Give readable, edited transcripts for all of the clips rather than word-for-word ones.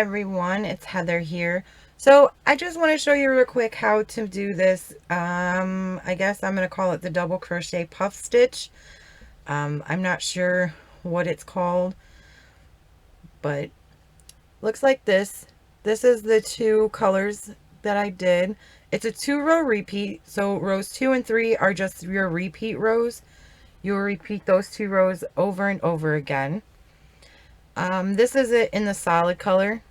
everyone, it's Heather here. So I just want to show you real quick how to do this. I guess I'm going to call it the double crochet puff stitch. I'm not sure what it's called, but looks like this. This is the two colors that I did. It's a 2-row repeat, so rows 2 and 3 are just your repeat rows. You'll repeat those 2 rows over and over again. This is it in the solid color.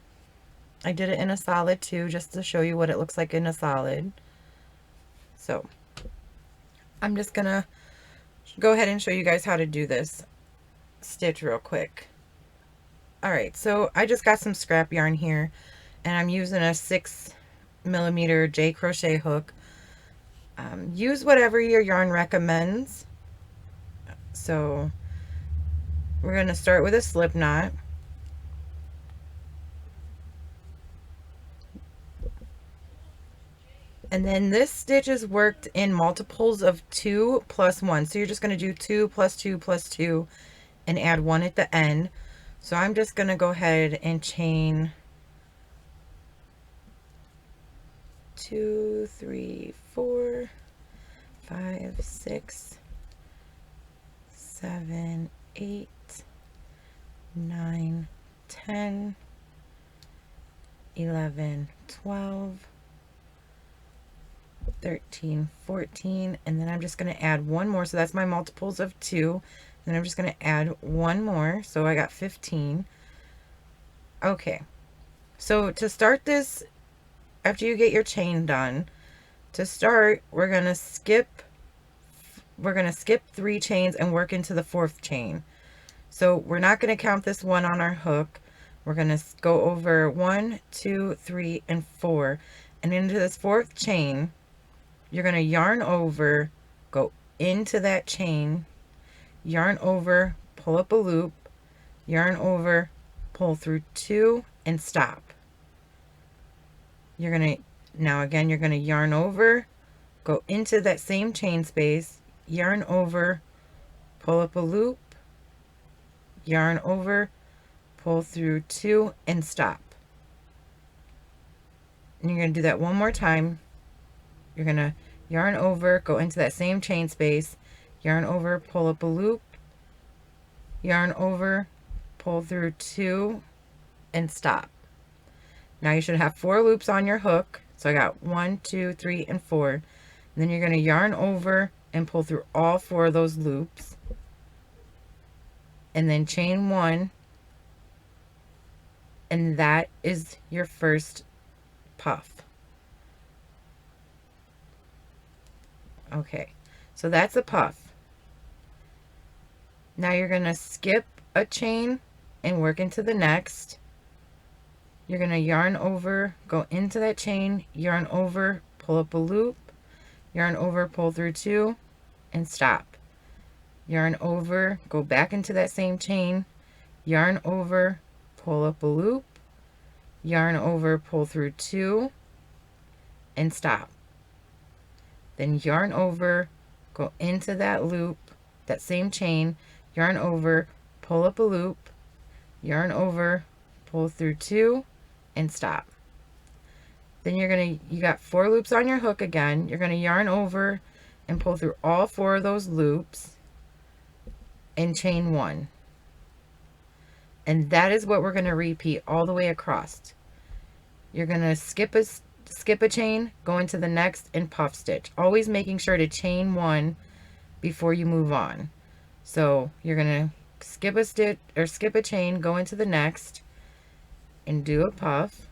I did it in a solid too, just to show you what it looks like in a solid. So I'm just gonna go ahead and show you guys how to do this stitch real quick. Alright, so I just got some scrap yarn here, and I'm using a 6mm J crochet hook. Use whatever your yarn recommends. So we're going to start with a slip knot. And then this stitch is worked in multiples of 2 plus 1. So you're just going to do 2 plus 2 plus 2 and add 1 at the end. So I'm just going to go ahead and chain 2, 3, 4, 5, 6, 7, 8, 9, 10, 11, 12, 13, 14, and then I'm just going to add one more. So that's my multiples of 2. Then I'm just going to add one more. So I got 15. Okay. So to start this, after you get your chain done, to start, we're going to skip 3 chains and work into the 4th chain. So we're not going to count this one on our hook. We're going to go over 1, 2, 3, and 4. And into this 4th chain, you're going to yarn over, go into that chain, yarn over, pull up a loop, yarn over, pull through 2, and stop. You're going to, now again, you're going to yarn over, go into that same chain space, yarn over, pull up a loop, yarn over, pull through 2, and stop. And you're going to do that one more time. You're going to yarn over, go into that same chain space, yarn over, pull up a loop, yarn over, pull through 2, and stop. Now you should have 4 loops on your hook. So I got 1, 2, 3, and 4. And then you're going to yarn over and pull through all 4 of those loops. And then chain 1. And that is your first puff. Okay, so that's a puff. Now you're going to skip a chain and work into the next. You're going to yarn over, go into that chain, yarn over, pull up a loop, yarn over, pull through 2, and stop. Yarn over, go back into that same chain, yarn over, pull up a loop, yarn over, pull through 2, and stop. Then yarn over, go into that loop, that same chain, yarn over, pull up a loop, yarn over, pull through 2, and stop. Then you got 4 loops on your hook again. You're going to yarn over and pull through all 4 of those loops and chain 1. And that is what we're going to repeat all the way across. You're going to skip a chain, go into the next, and puff stitch, always making sure to chain 1 before you move on. So you're going to skip a stitch or skip a chain, go into the next, and do a puff.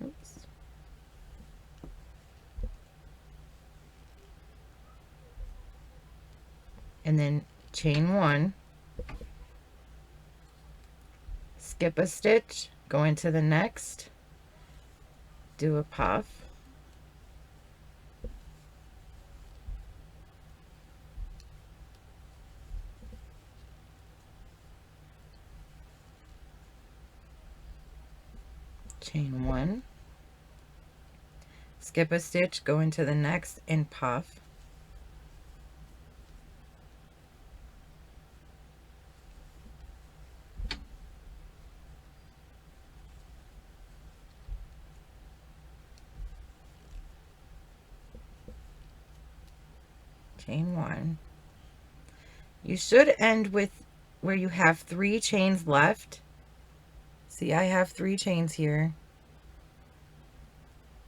Oops. And then chain 1, skip a stitch, go into the next, do a puff, chain 1, skip a stitch, go into the next, and puff, chain 1. You should end with where you have 3 chains left. See, I have 3 chains here.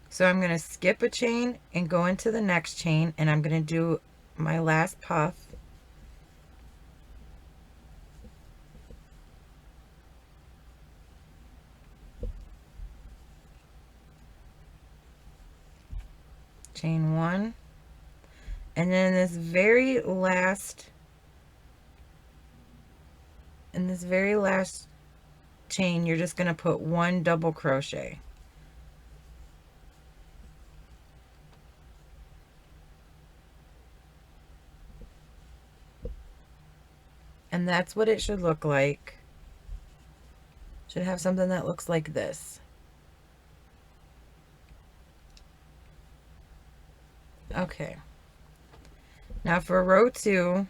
So I'm going to skip a chain and go into the next chain, and I'm going to do my last puff. Chain 1. And then in this very last chain, you're just going to put 1 double crochet. And that's what it should look like. Should have something that looks like this. Okay. Now for row 2,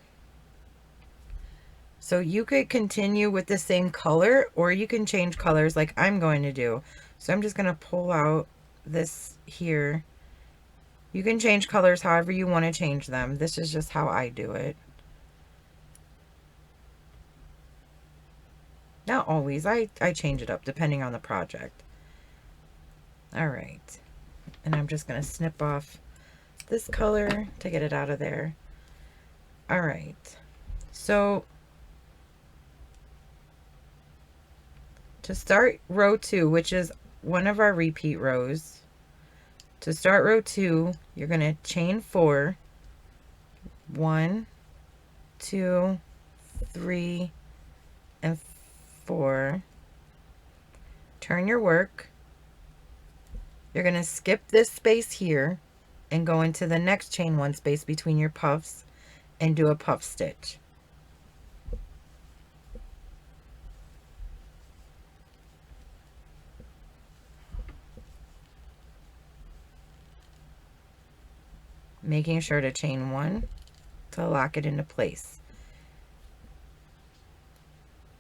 so you could continue with the same color, or you can change colors like I'm going to do. So I'm just going to pull out this here. You can change colors however you want to change them. This is just how I do it. Not always. I change it up depending on the project. All right. And I'm just going to snip off this color to get it out of there. All right. So to start row 2, which is one of our repeat rows, to start row 2, you're going to chain 4. 1, 2, 3, and 4. Turn your work. You're going to skip this space here and go into the next chain 1 space between your puffs and do a puff stitch. Making sure to chain 1 to lock it into place.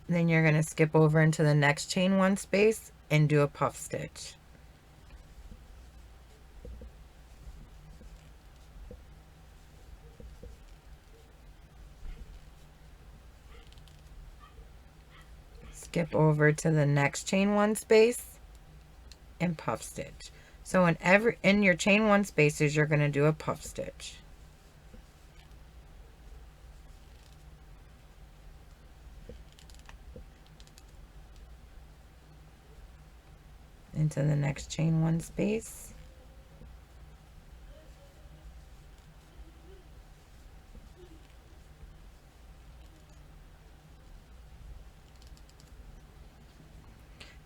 Then you're going to skip over into the next chain 1 space and do a puff stitch. Skip over to the next chain 1 space and puff stitch. So in your chain 1 spaces, you're going to do a puff stitch. Into the next chain 1 space.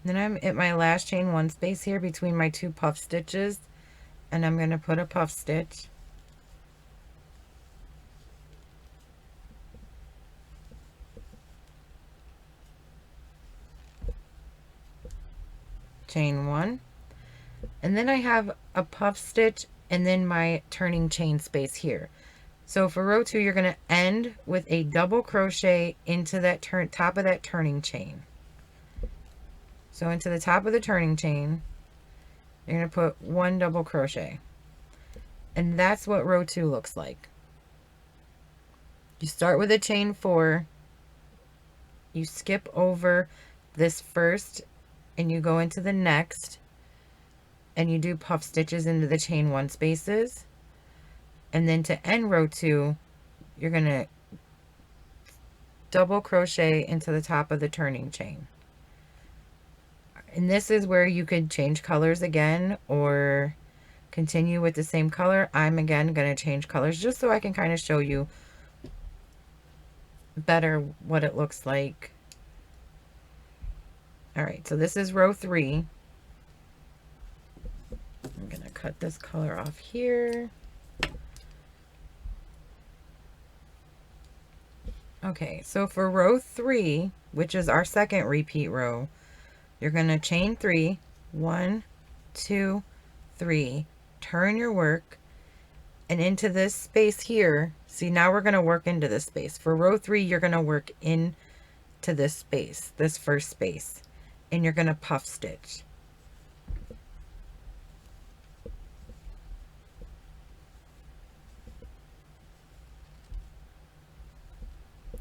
Then I'm at my last chain 1 space here between my 2 puff stitches, and I'm going to put a puff stitch. Chain 1, and then I have a puff stitch and then my turning chain space here. So for row 2, you're going to end with a double crochet into that top of that turning chain. So into the top of the turning chain, you're going to put 1 double crochet. And that's what row 2 looks like. You start with a chain 4, you skip over this first, and you go into the next, and you do puff stitches into the chain 1 spaces. And then to end row 2, you're going to double crochet into the top of the turning chain. And this is where you could change colors again or continue with the same color. I'm again going to change colors just so I can kind of show you better what it looks like. All right, so this is row 3. I'm going to cut this color off here. Okay, so for row 3, which is our second repeat row, you're going to chain 3, 1, 2, 3, turn your work, and into this space here, see, now we're going to work into this space. For row 3, you're going to work into this space, this first space, and you're going to puff stitch.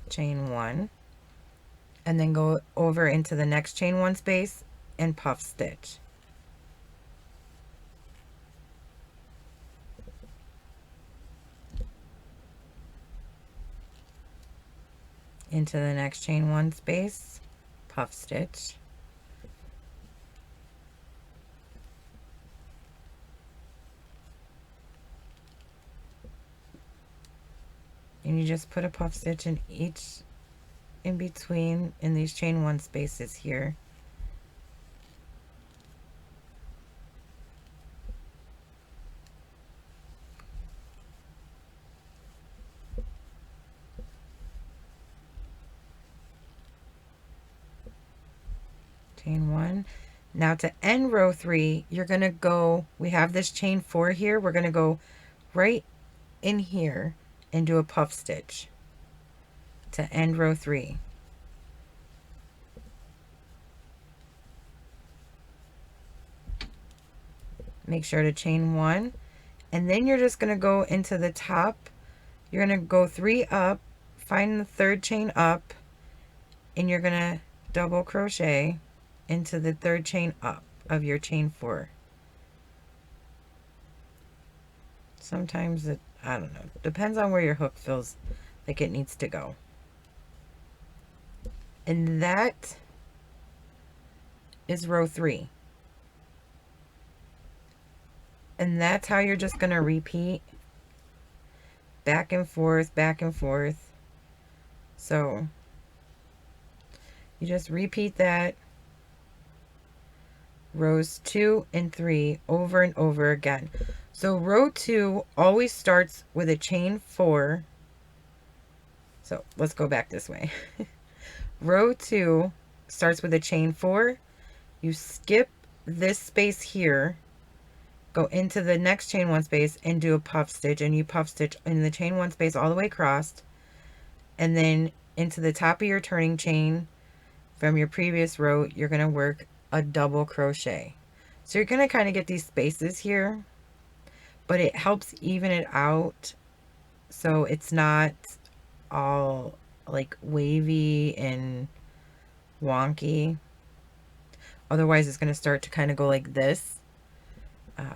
chain 1, and then go over into the next chain 1 space and puff stitch. Into the next chain 1 space, puff stitch. And you just put a puff stitch in each, in between, in these chain 1 spaces here. Chain 1. Now to end row 3, you're going to go, we have this chain 4 here, we're going to go right in here and do a puff stitch to end row 3. Make sure to chain 1, and then you're just going to go into the top. You're going to go 3 up, find the 3rd chain up, and you're going to double crochet into the 3rd chain up of your chain 4. Sometimes it, I don't know, depends on where your hook feels like it needs to go. And that is row 3. And that's how you're just going to repeat back and forth, back and forth. So you just repeat that rows 2 and 3 over and over again. So row 2 always starts with a chain 4. So let's go back this way. Row 2 starts with a chain 4. You skip this space here, go into the next chain 1 space and do a puff stitch, and you puff stitch in the chain 1 space all the way across, and then into the top of your turning chain from your previous row, you're going to work a double crochet. So you're going to kind of get these spaces here, but it helps even it out so it's not all like wavy and wonky. Otherwise it's going to start to kind of go like this.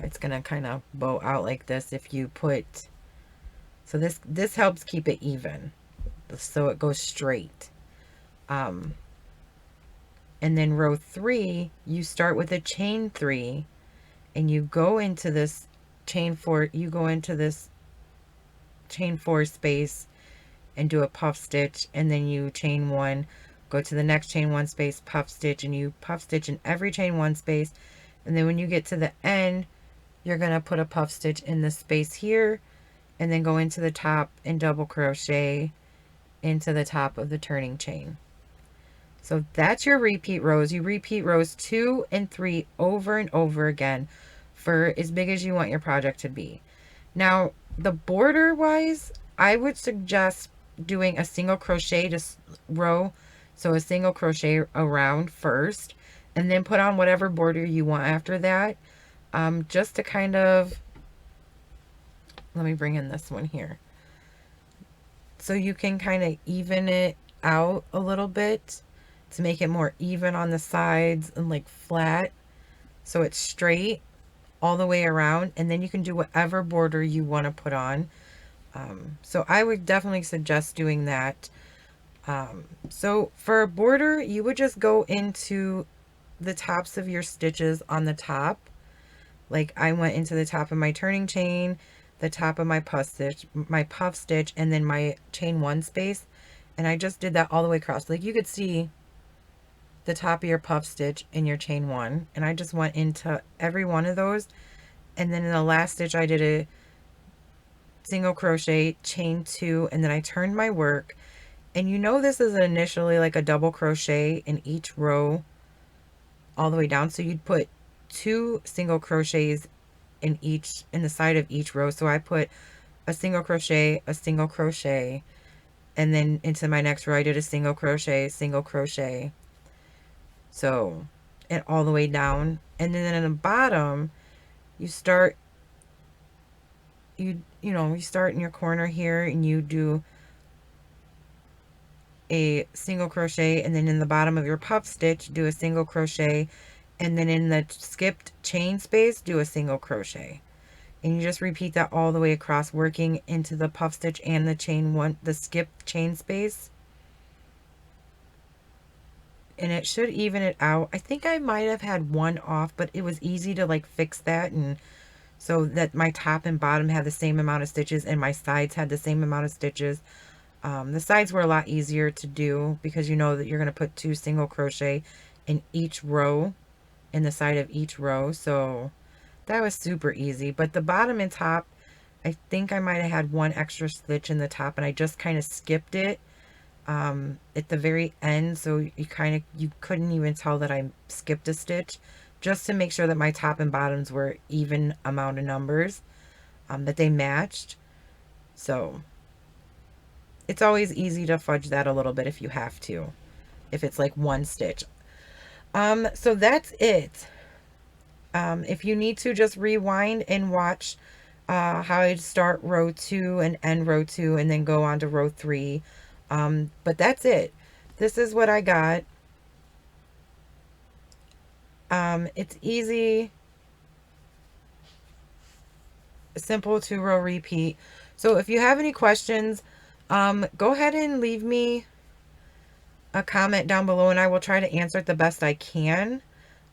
It's going to kind of bow out like this if you put, so this helps keep it even so it goes straight. And then row 3, you start with a chain 3 and you go into this chain 4, you go into this chain 4 space and do a puff stitch, and then you chain 1, go to the next chain 1 space, puff stitch, and you puff stitch in every chain 1 space, and then when you get to the end, you're going to put a puff stitch in the space here, and then go into the top and double crochet into the top of the turning chain. So that's your repeat rows. You repeat rows 2 and 3 over and over again for as big as you want your project to be. Now, the border wise, I would suggest doing a single crochet just row, so a single crochet around first, and then put on whatever border you want after that, just to kind of, let me bring in this one here, so you can kind of even it out a little bit to make it more even on the sides and like flat, so it's straight all the way around, and then you can do whatever border you want to put on. So I would definitely suggest doing that. So for a border, you would just go into the tops of your stitches on the top. Like I went into the top of my turning chain, the top of my puff stitch, and then my chain 1 space. And I just did that all the way across. Like you could see the top of your puff stitch in your chain 1. And I just went into every one of those. And then in the last stitch, I did a single crochet, chain 2, and then I turned my work. And you know this is initially like a double crochet in each row all the way down, so you'd put 2 single crochets in the side of each row. So I put a single crochet, and then into my next row I did a single crochet, so, and all the way down. And then in the bottom you start, you start in your corner here and you do a single crochet, and then in the bottom of your puff stitch do a single crochet, and then in the skipped chain space do a single crochet. And you just repeat that all the way across, working into the puff stitch and the skipped chain space. And it should even it out. I think I might have had one off, but it was easy to like fix that, and so that my top and bottom had the same amount of stitches and my sides had the same amount of stitches. The sides were a lot easier to do because you know that you're going to put 2 single crochet in each row, in the side of each row. So that was super easy. But the bottom and top, I think I might have had one extra stitch in the top, and I just kind of skipped it at the very end, so you couldn't even tell that I skipped a stitch, just to make sure that my top and bottoms were even amount of numbers, that they matched. So it's always easy to fudge that a little bit if you have to, if it's like one stitch. So that's it. If you need to, just rewind and watch how I start row 2 and end row 2 and then go on to row 3. But that's it. This is what I got. It's easy, simple 2-row repeat. So if you have any questions, go ahead and leave me a comment down below, and I will try to answer it the best I can,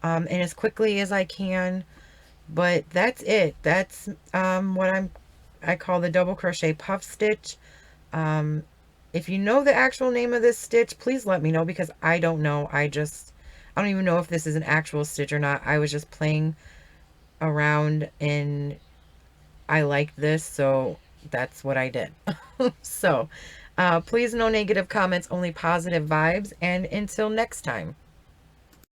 and as quickly as I can. But that's it. That's what I call the double crochet puff stitch. If you know the actual name of this stitch, please let me know, because I don't know. I don't even know if this is an actual stitch or not. I was just playing around and I liked this, so that's what I did. So please, no negative comments, only positive vibes, and until next time.